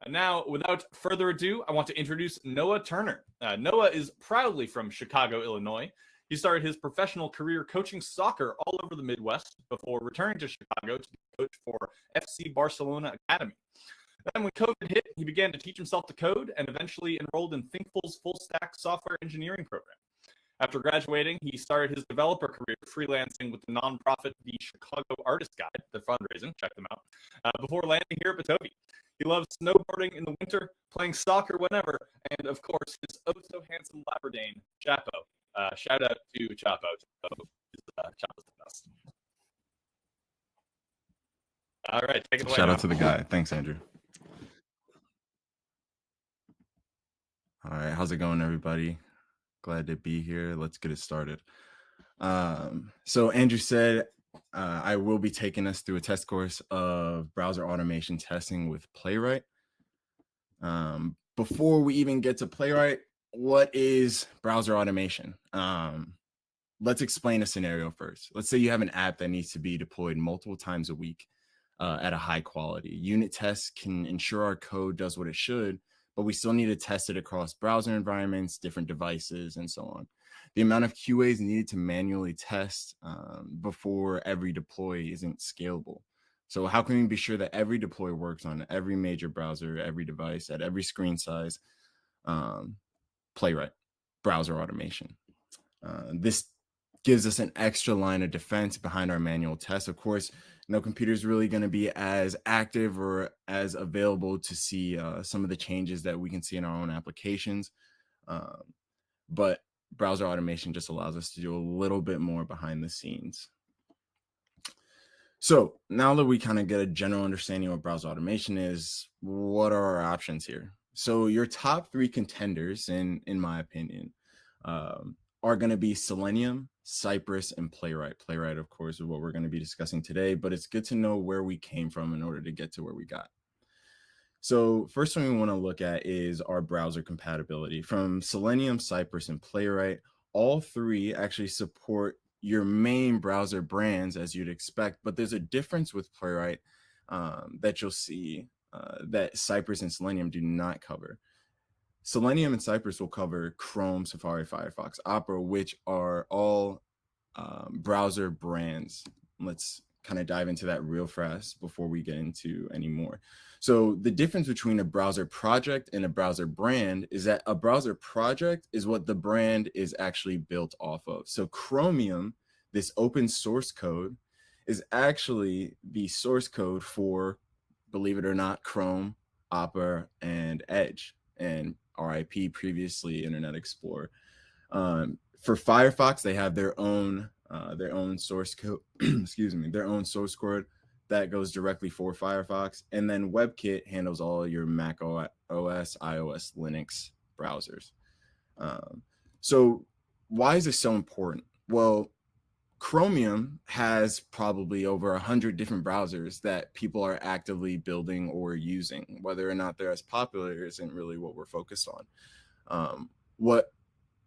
And now, without further ado, I want to introduce Noah Turner. Noah is proudly from Chicago, Illinois. He started his professional career coaching soccer all over the Midwest before returning to Chicago to be coach for FC Barcelona Academy. Then when COVID hit, he began to teach himself to code and eventually enrolled in Thinkful's full-stack software engineering program. After graduating, he started his developer career freelancing with the nonprofit The Chicago Artist Guide. They're fundraising, check them out, before landing here at Petobi. He loves snowboarding in the winter, playing soccer whenever, and of course, his oh-so-handsome Labradane, Chapo. Shout out to Chapo. Chapo's the best. All right, take it away. Shout out to the guy. Thanks, Andrew. All right, how's it going, everybody? Glad to be here. Let's get it started. So Andrew said I will be taking us through a test course of browser automation testing with Playwright. Before we even get to Playwright, what is browser automation? Let's explain a scenario first. Let's say you have an app that needs to be deployed multiple times a week at a high quality. Unit tests can ensure our code does what it should, but we still need to test it across browser environments, different devices, and so on. The amount of QAs needed to manually test before every deploy isn't scalable. So how can we be sure that every deploy works on every major browser, every device, at every screen size? Playwright, browser automation. This gives us an extra line of defense behind our manual tests. Of course, no computer is really going to be as active or as available to see some of the changes that we can see in our own applications. But browser automation just allows us to do a little bit more behind the scenes. So now that we kind of get a general understanding of what browser automation is, what are our options here? So your top three contenders, in my opinion, are going to be Selenium, Cypress, and Playwright. Playwright, of course, is what we're going to be discussing today, but it's good to know where we came from in order to get to where we got. So first thing we want to look at is our browser compatibility. From Selenium, Cypress, and Playwright, all three actually support your main browser brands as you'd expect, but there's a difference with Playwright that you'll see that Cypress and Selenium do not cover. Selenium and Cypress will cover Chrome, Safari, Firefox, Opera, which are all browser brands. Let's kind of dive into that real fast before we get into any more. So the difference between a browser project and a browser brand is that a browser project is what the brand is actually built off of. So Chromium, this open source code, is actually the source code for, believe it or not, Chrome, Opera, and Edge, and RIP previously Internet Explorer. For Firefox, they have their own source code, excuse me, their own source code that goes directly for Firefox. And then WebKit handles all your Mac OS, iOS, Linux browsers. So why is this so important? Well, Chromium has probably over 100 different browsers that people are actively building or using. Whether or not they're as popular isn't really what we're focused on. What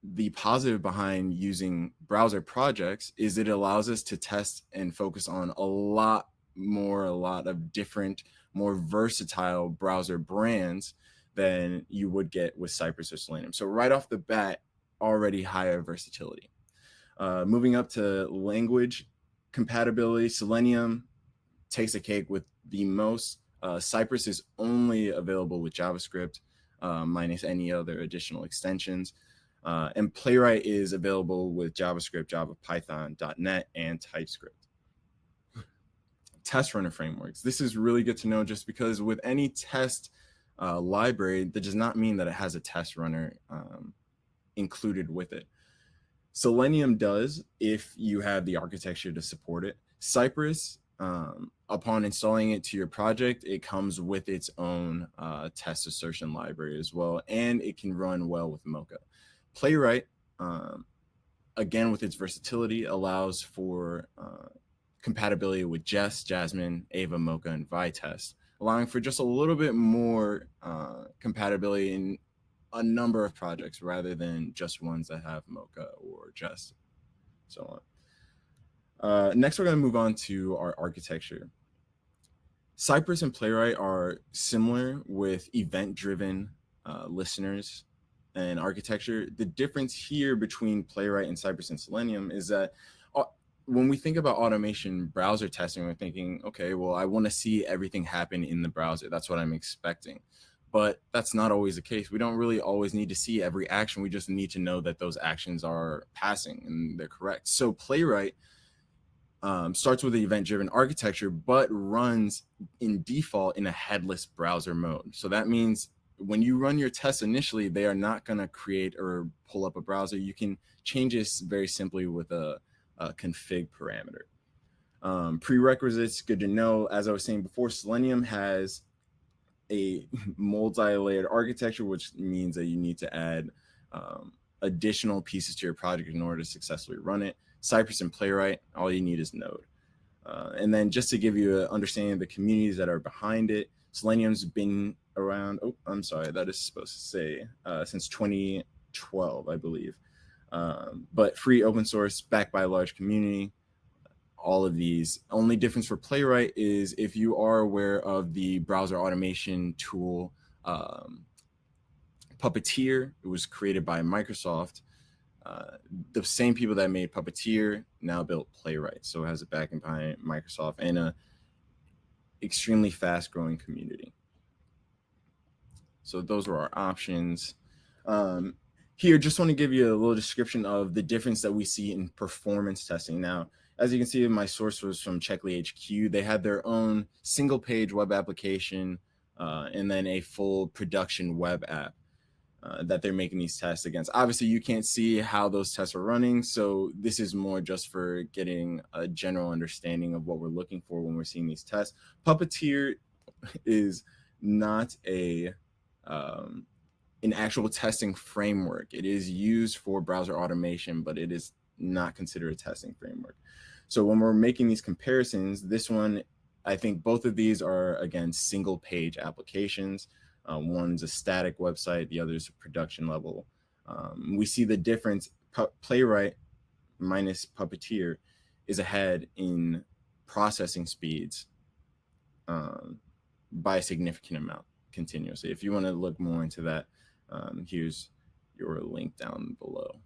the positive behind using browser projects is it allows us to test and focus on a lot of different, more versatile browser brands than you would get with Cypress or Selenium. So right off the bat, already higher versatility. Moving up to language compatibility, Selenium takes a cake with the most. Cypress is only available with JavaScript, minus any other additional extensions. And Playwright is available with JavaScript, Java, Python, .NET, and TypeScript. Test runner frameworks. This is really good to know just because with any test library, that does not mean that it has a test runner included with it. Selenium does if you have the architecture to support it. Cypress, upon installing it to your project, it comes with its own test assertion library as well, and it can run well with Mocha. Playwright, again, with its versatility, allows for compatibility with Jest, Jasmine, Ava, Mocha, and Vitest, allowing for just a little bit more compatibility in a number of projects rather than just ones that have Mocha or Jest, so on. Next, we're going to move on to our architecture. Cypress and Playwright are similar with event-driven listeners and architecture. The difference here between Playwright and Cypress and Selenium is that when we think about automation browser testing, we're thinking, okay, well, I want to see everything happen in the browser. That's what I'm expecting. But that's not always the case. We don't really always need to see every action. We just need to know that those actions are passing and they're correct. So Playwright starts with the event-driven architecture, but runs in default in a headless browser mode. So that means when you run your tests initially, they are not going to create or pull up a browser. You can change this very simply with a config parameter. Prerequisites, good to know. As I was saying before, Selenium has a multi-layered architecture, which means that you need to add additional pieces to your project in order to successfully run it. Cypress and Playwright, all you need is Node. And then just to give you an understanding of the communities that are behind it, Selenium's been around, oh, I'm sorry, that is supposed to say since 2012, I believe. But free, open source, backed by a large community, all of these. Only difference for Playwright is if you are aware of the browser automation tool Puppeteer. It was created by Microsoft. The same people that made Puppeteer now built Playwright, so it has a backing behind Microsoft and a extremely fast growing community. So those were our options. Here, just want to give you a little description of the difference that we see in performance testing. Now, as you can see, my source was from Checkly HQ. They had their own single page web application and then a full production web app that they're making these tests against. Obviously, you can't see how those tests are running, so this is more just for getting a general understanding of what we're looking for when we're seeing these tests. Puppeteer is not an actual testing framework. It is used for browser automation, but it is not considered a testing framework. So when we're making these comparisons, this one, I think both of these are, again, single page applications. One's a static website, the other is a production level. We see the difference. Playwright minus Puppeteer is ahead in processing speeds by a significant amount continuously. If you want to look more into that, here's your link down below.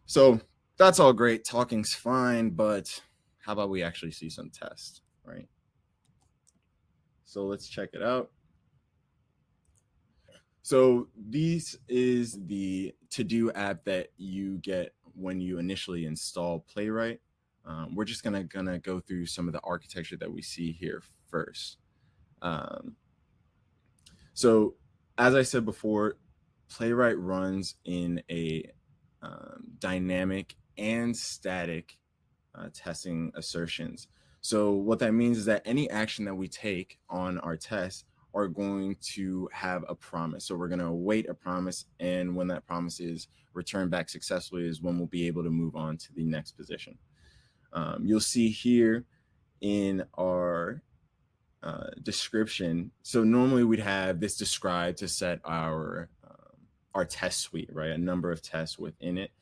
So that's all great. Talking's fine, but how about we actually see some tests, right? So let's check it out. So this is the to-do app that you get when you initially install Playwright. We're just gonna go through some of the architecture that we see here first. So as I said before, Playwright runs in a dynamic and static testing assertions. So what that means is that any action that we take on our test are going to have a promise. So we're going to await a promise, and when that promise is returned back successfully is when we'll be able to move on to the next position. You'll see here in our description. So normally we'd have this described to set our test suite, right? A number of tests within it.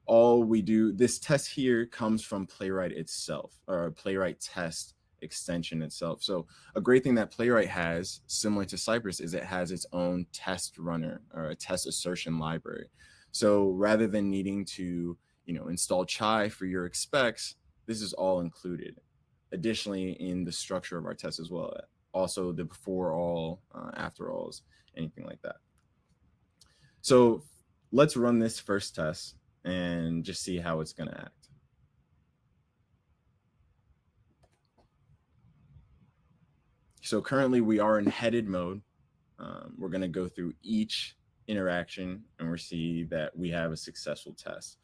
All we do, this test here comes from Playwright itself, or Playwright test extension itself. So a great thing that Playwright has, similar to Cypress, is it has its own test runner or a test assertion library. So rather than needing to, install chai for your expecs, this is all included. Additionally, in the structure of our test as well, also the before all, after alls, anything like that. So let's run this first test and just see how it's going to act. So currently we are in headed mode. We're going to go through each interaction and we'll see that we have a successful test.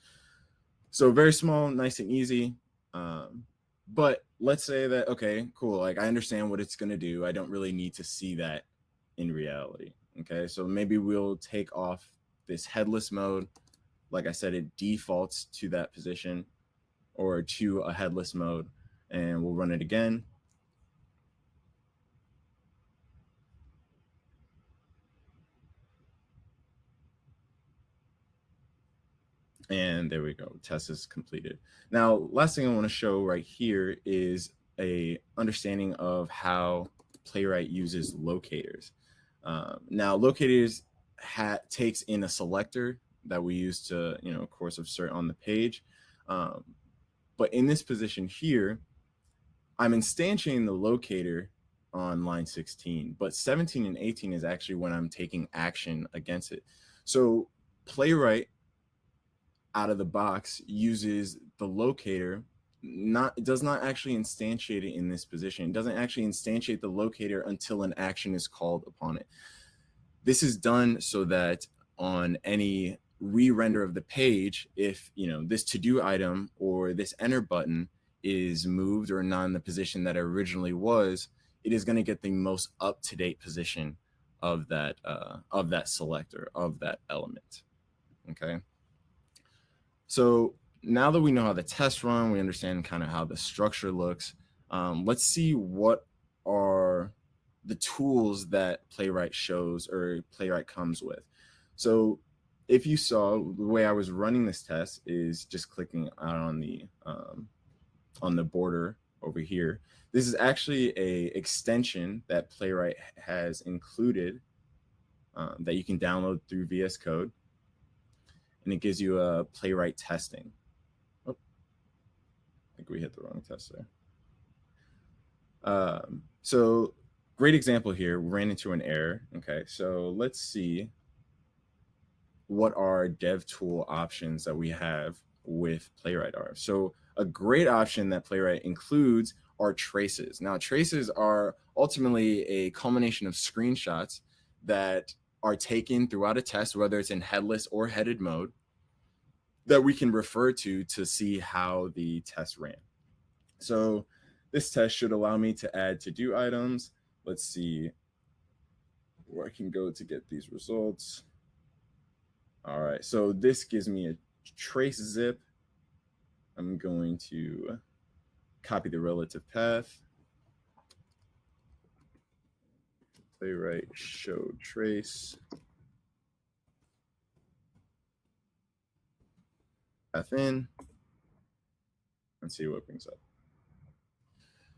So very small, nice and easy. But let's say that, okay, cool. Like I understand what it's going to do. I don't really need to see that in reality. Okay, so maybe we'll take off this headless mode. Like I said, it defaults to that position or to a headless mode, and we'll run it again. And there we go, test is completed. Now, last thing I want to show right here is a understanding of how Playwright uses locators. Now, locators takes in a selector that we use to, of course, insert on the page. But in this position here, I'm instantiating the locator on line 16, but 17 and 18 is actually when I'm taking action against it. So Playwright out of the box uses the locator, it does not actually instantiate it in this position. It doesn't actually instantiate the locator until an action is called upon it. This is done so that on any re-render of the page, if this to-do item or this enter button is moved or not in the position that it originally was, it is going to get the most up-to-date position of that selector, of that element. Okay. So now that we know how the tests run, we understand kind of how the structure looks. Let's see what are the tools that Playwright shows or Playwright comes with. So if you saw, the way I was running this test is just clicking out on the border over here. This is actually a extension that Playwright has included that you can download through VS Code, and it gives you a Playwright testing. Oh, I think we hit the wrong test there. So great example here. We ran into an error. Okay, so let's see what our dev tool options that we have with Playwright are. So a great option that Playwright includes are traces. Now, traces are ultimately a culmination of screenshots that are taken throughout a test, whether it's in headless or headed mode, that we can refer to see how the test ran. So this test should allow me to add to-do items. Let's see where I can go to get these results. All right, so this gives me a trace zip. I'm going to copy the relative path. Playwright show trace. Path in. And see what brings up.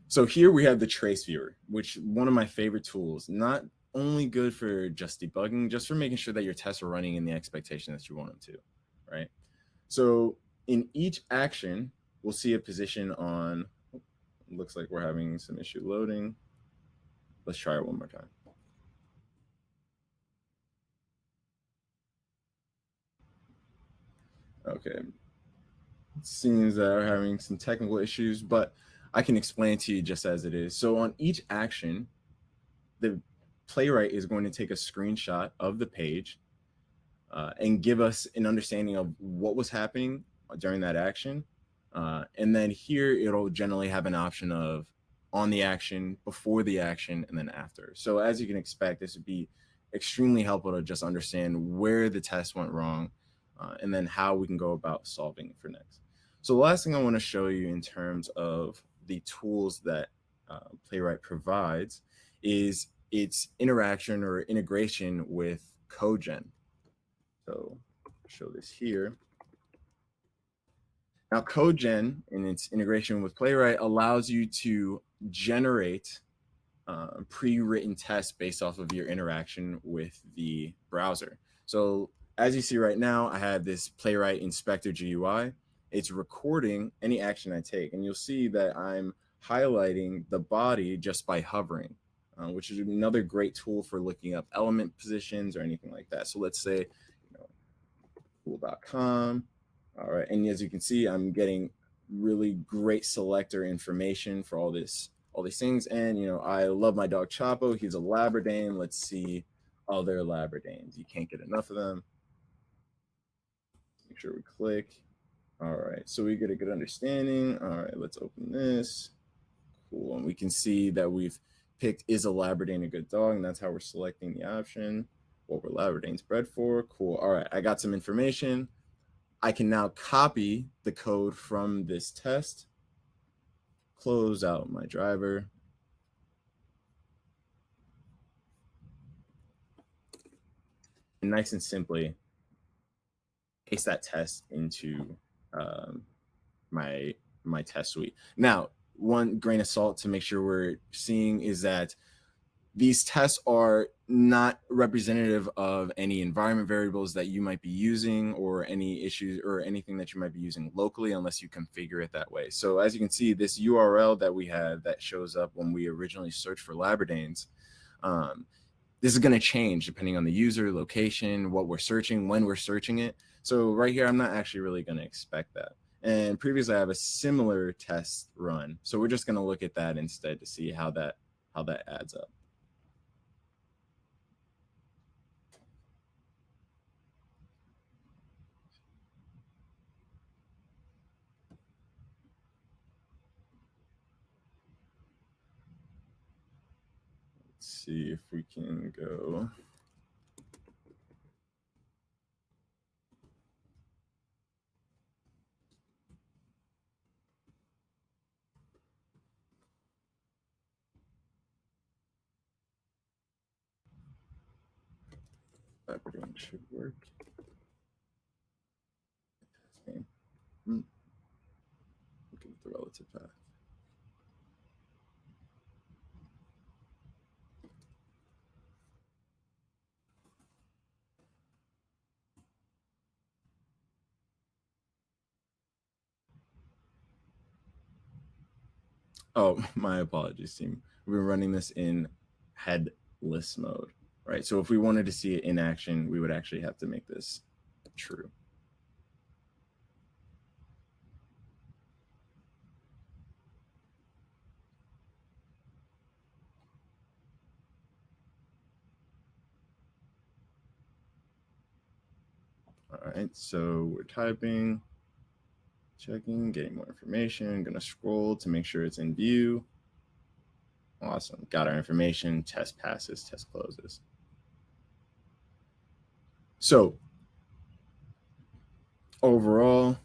So here we have the trace viewer, which one of my favorite tools, not only good for just debugging, just for making sure that your tests are running in the expectation that you want them to, right? So in each action, we'll see a position on, looks like we're having some issue loading. Let's try it one more time. Okay, it seems that we're having some technical issues, but I can explain it to you just as it is. So on each action, the Playwright is going to take a screenshot of the page and give us an understanding of what was happening during that action. And then here, it'll generally have an option of on the action, before the action, and then after. So as you can expect, this would be extremely helpful to just understand where the test went wrong and then how we can go about solving it for next. So the last thing I want to show you in terms of the tools that Playwright provides is its interaction or integration with CodeGen. So I'll show this here. Now, CodeGen, in its integration with Playwright, allows you to generate pre-written tests based off of your interaction with the browser. So as you see right now, I have this Playwright Inspector GUI. It's recording any action I take, and you'll see that I'm highlighting the body just by hovering, which is another great tool for looking up element positions or anything like that. So let's say, tool.com. All right, and as you can see, I'm getting really great selector information for all these things. And I love my dog Chapo. He's a Labradane. Let's see other Labradanes. You can't get enough of them. Make sure we click. All right, so we get a good understanding. All right, let's open this. Cool, and we can see that we've picked is a Labradane a good dog, and that's how we're selecting the option. What were Labradanes bred for? Cool. All right, I got some information. I can now copy the code from this test, close out my driver, and nice and simply paste that test into my test suite. Now, one grain of salt to make sure we're seeing is that these tests are not representative of any environment variables that you might be using or any issues or anything that you might be using locally unless you configure it that way. So as you can see, this URL that we have that shows up when we originally search for Labradanes, this is going to change depending on the user, location, what we're searching, when we're searching it. So right here, I'm not actually really going to expect that. And previously, I have a similar test run. So we're just going to look at that instead to see how that adds up. Let's see if we can go. That should work. Look at the relative path. Oh, my apologies, team. We're running this in headless mode, right? So if we wanted to see it in action, we would actually have to make this true. All right, so we're typing, checking, getting more information. I'm gonna scroll to make sure it's in view. Awesome, got our information, test passes, test closes. So overall,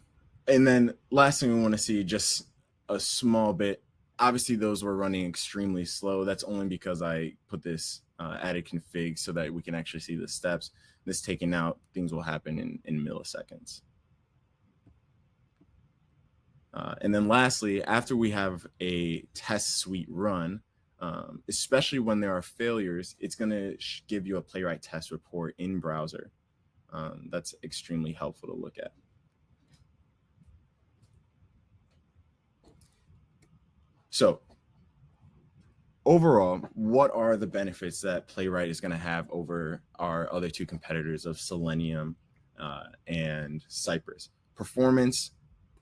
and then last thing we wanna see, just a small bit, obviously those were running extremely slow. That's only because I put this added config so that we can actually see the steps. This taken out, things will happen in milliseconds. And then lastly, after we have a test suite run, especially when there are failures, it's going to give you a Playwright test report in browser. That's extremely helpful to look at. So overall, what are the benefits that Playwright is going to have over our other two competitors of Selenium and Cypress? Performance,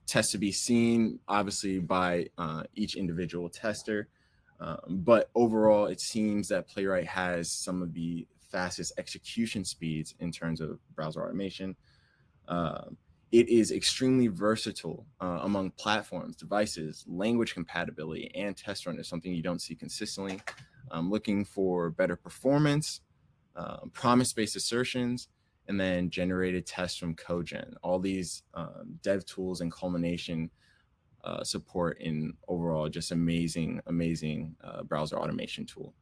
test to be seen, obviously, by each individual tester. But overall, it seems that Playwright has some of the fastest execution speeds in terms of browser automation. It is extremely versatile among platforms, devices, language compatibility, and test run is something you don't see consistently. Looking for better performance, promise-based assertions, and then generated tests from CodeGen. All these dev tools and culmination support in overall just amazing browser automation tool.